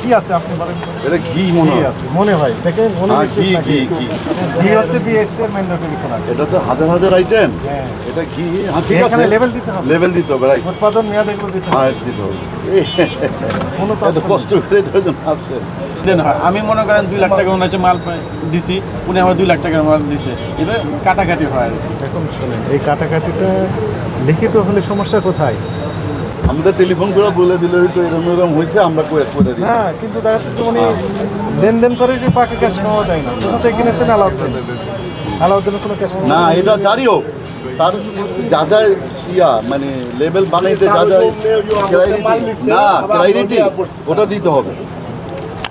কি আছে আপনি বলেন? এটা ঘি মনে হয়। আছে মনে হয়, দেখেন মনে হ্যাঁ, নিশ্চিত ঘি নাকি? ঘি ঘি ঘি হচ্ছে বিএসটির ম্যান্ডেটরি প্রোডাক্ট। এটা তো হাজার হাজার আইটেম। হ্যাঁ, এটা ঘি, হ্যাঁ ঠিক আছে, এখানে লেভেল দিতে হবে, লেভেল দিতে হবে, রাইট। উৎপাদন মেয়াদ এগুলো দিতে হবে। হ্যাঁ দিতে হবে। কোনো এত কষ্ট করে এটার জন্য আছে। দেন হয় আমি মনে করেন 2 লাখ টাকা মনে হচ্ছে মাল দিছি, উনি আমার 2 লাখ টাকার মাল দিছে, এটা কাটাকাটি হয় আর কি। এখন শোনেন, এই কাটাকাটিটা লিখিত হলে সমস্যা কোথায়? আমাদের টেলিফোন করে বলে দিলে হয়তো এরকম এরকম হয়েছে, আমরা করে দিই। হ্যাঁ, কিন্তু দেখা যাচ্ছে যে উনি লেনদেন করে যে পাকা ক্যাশ পাওয়া যায় না। কোথা থেকে কিনেছেন? আলাউদ্দিন। আলাউদ্দিনের কোনো ক্যাশ না, এটা জারি হোক, তার যা যা মানে লেভেল বানাইতে যা যা ক্রাইটেরিয়া ওটা দিতে হবে।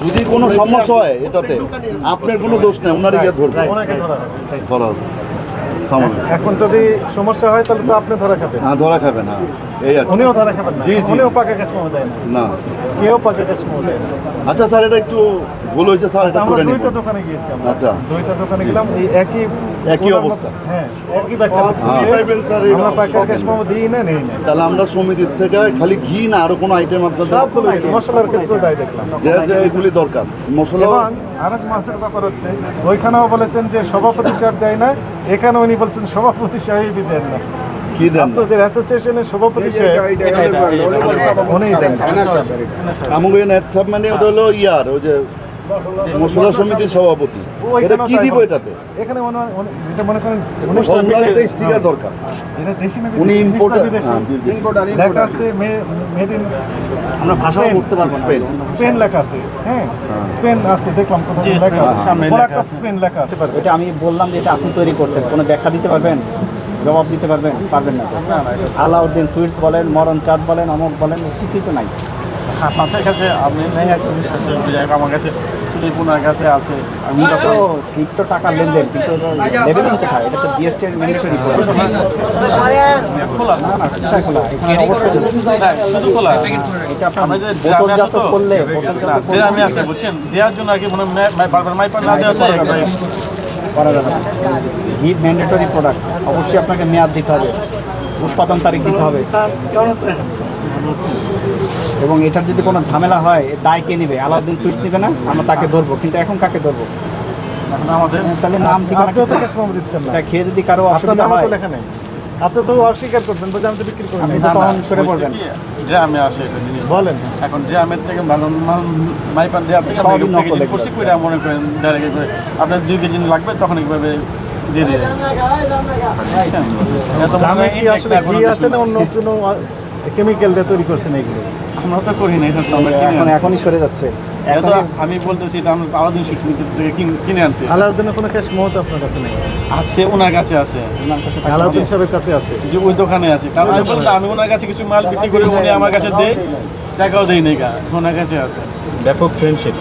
যদি কোনো সমস্যা হয় এটাতে আপনার কোনো দোষ নেই, ওনারে গিয়ে ধরবে, ওনাকে ধরা হবে। ধরা হবে সামনে। এখন যদি সমস্যা হয় তাহলে তো আপনি ধরা খাবেন। হ্যাঁ, ধরা খাবে না, এই আর কি। উনিও ধরা খাবেন না, জি, জি। উনিও পাকা ক্যাশ পাওয়া যায় না, না। কেউ পাকা ক্যাশ পাওয়া যায় না। আচ্ছা স্যার, এটা একটু ভুল হয়েছে স্যার, এটা আমরা করে নিব। দুইটা দোকানে গিয়েছি, আমরা আচ্ছা। দুইটা দোকানে গেলাম, এই একই অবস্থা। হ্যাঁ, একই ব্যাখ্যা দিচ্ছে হ্যাঁ। যে আমরা পাকা ক্যাশ পাবো, দিই না, নেই না। তাহলে আমরা সমিতির থেকে খালি ঘি না আরো কোনো আইটেম আপনাদের সবগুলো মশলার ক্ষেত্রে তাই দেখলাম। যে যে এগুলি দরকার মশলা। এবং আরেক মাছের ব্যাপার হচ্ছে, ওইখানেও বলেছেন যে সভাপতি সাহেব দেয় না, এখানে উনি বলছেন সভাপতি সাহেবই দেন না। কি দেন? আপনাদের অ্যাসোসিয়েশনের সভাপতি সাহেব উনিই দেন। আমাকে নেট সাব মানে ওটা হলো ওই যে মশলা সমিতির সভাপতি। এটা কি দিব এটাতে? এখানে এটা মনে করেন ওনার একটা স্টিকার দরকার। এটা দেশি না উনি বিদেশি? ইম্পোর্টার। বিদেশি। লেখা আছে মেড ইন আমরা ভাষা করতে পারবো না। স্পেন লেখা আছে। হ্যাঁ, স্পেন আছে, দেখলাম কোথায় জি, লেখা আছে, সামনে প্রোডাক্ট লেখা অফ স্পেন লেখা আছে। এটা আমি বললাম যে এটা আপনি তৈরি করছেন, কোনো ব্যাখ্যা দিতে পারবেন? জবাব দিতে পারবেন? পারবেন না তো। আলাউদ্দিন সুইটস বলেন, মরণ চাঁদ বলেন, অমুক বলেন, কিছুই তো নাই। আপনাদের কাছে আপনি নেই একটা বিশ্বাস, আমার কাছে স্লিপ ওনার কাছে আছে। আমি স্লিপ তো টাকার লেনদেন, কিন্তু লেভেলিং কোথায়? এটা তো বিএসটি এর ম্যান্ডেটরি খোলা না, না, কোথায় খোলা? এখানে অবশ্যই শুধু খোলা। এটা আমরা আপনার যে বোতলজাত করলে যে আমি আসে বুঝছেন, দেওয়ার জন্য আর কি মনে বারবার মাইপার না দেওয়া যায় করা যাবে না। ঘি ম্যান্ডেটরি প্রোডাক্ট, অবশ্যই আপনাকে মেয়াদ দিতে হবে, উৎপাদন তারিখ দিতে হবে, এবং এটার যদি কোনো ঝামেলা হয় দায় কে নেবে? আলাউদ্দিন সুইটস নেবে না, আমরা তাকে ধরবো। কিন্তু এখন কাকে ধরবো? এখন আমাদের তাহলে নাম ঠিকানা আপনিও তো কিছু- ক্যাশ পাবো দিচ্ছেন না, এটা খেয়ে যদি কারো আপনার অসুবিধা নামও হয়, তো লেখা নেই। আপনি তো অস্বীকার করবেন, বলছে আমি তো বিক্রি করি আপনি না। তো তখন সরে পড়বেন। ড্রামে আসে এটা জিনিস। বলেন, এখন ড্রামের থেকে ভালো মাইপার দিয়ে আপনি সবই সবই নকল এগুলো। করছি করে মনে করেন ডাইরেক্ট করে আপনার 2 কেজি লাগবে, তখন এইভাবে দিয়ে দিয়ে গ্রামে কি আসলে ঘি আছে না অন্য কোনো কেমিক্যাল দিয়ে তৈরি করছেন এইগুলো? আমরা তো করি না, এটা তো আমরা কিনে এখন আনছি। এখনই সরে যাচ্ছে। এটা তো আমি বলতেছি এটা আমরা আলাদিন সুইট থেকে কিনে আনছি। আলাউদ্দিনের কোনো ক্যাশ মহত আপনার কাছে নেই? আছে, ওনার কাছে আছে, ওনার কাছে থাকতে আলাউদ্দিন হবে। সাহেবের কাছে আছে। যে ওই দোকানে আছে। কারণ আমি বলতে আমি ওনার কাছে কিছু মাল বিক্রি করি, উনি আমার কাছে দেয়, টাকাও দেয় নাই, ওনার কাছে আছে। ব্যাপক ফ্রেন্ডশিপ।